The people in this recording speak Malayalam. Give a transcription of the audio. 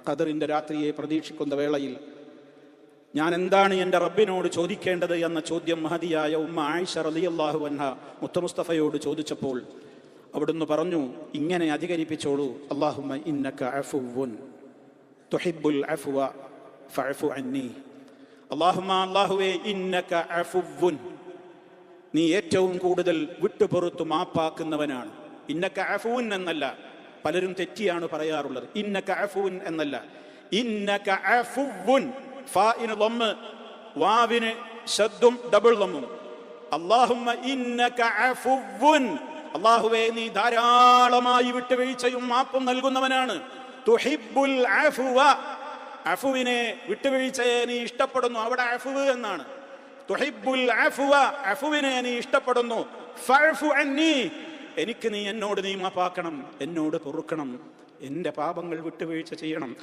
ഖദറിന്റെ രാത്രിയെ പ്രതീക്ഷിക്കുന്ന വേളയിൽ ഞാൻ എന്താണ് എൻ്റെ റബ്ബിനോട് ചോദിക്കേണ്ടത് എന്ന ചോദ്യം മഹദിയായ ഉമ്മ ആയിഷ റളിയല്ലാഹു അൻഹ മുത്തമുസ്തഫയോട് ചോദിച്ചപ്പോൾ അവിടുന്ന് പറഞ്ഞു, ഇങ്ങനെ അധികരിപ്പിച്ചോളൂ, അല്ലാഹുമ്മ ഇന്നക അഫുവ്വുൻ തുഹിബ്ബുൽ അഫ്വ ഫഅഫു അന്നി. അല്ലാഹുമ്മ, അല്ലാഹുവേ, ഇന്നക അഫുവ്വുൻ, നീ ഏറ്റവും കൂടുതൽ വിട്ടുപുറത്തു മാപ്പാക്കുന്നവനാണ്. ഇന്നക അഫുവ്വുൻ എന്നല്ല, പലരും തെറ്റിയാണ് പറയാറുള്ളത്. ഇന്നക അഫുവ്വുൻ എന്നല്ല, ഇന്നക അഫുവ്വുൻ. ഫാഇന് ദമ്മ്, വാവിന് ശദ്ദും ഡബിൾ ദമ്മും. അല്ലാഹുമ്മ ഇന്നക അഫുവ്വുൻ, അല്ലാഹുവേ, നീ ധാരാളമായി വിട്ടുവീഴ്ചയും മാപ്പും നൽകുന്നവനാണ്. തുഹിബ്ബുൽ അഫ്വ, അഫുവിനെ, വിട്ടുവീഴ്ചയെ നീ ഇഷ്ടപ്പെടുന്നു. അവിടെ അഫ്വ് എന്നാണ്. തുഹിബ്ബുൽ അഫ്വ, അഫുവിനെ നീ ഇഷ്ടപ്പെടുന്നു. ഫഅഫു അന്നി, എനിക്ക് നീ എന്നോട് നീ മാപ്പാക്കണം, എന്നോട് പൊറുക്കണം, എൻ്റെ പാപങ്ങൾ വിട്ടുവീഴ്ച ചെയ്യണം.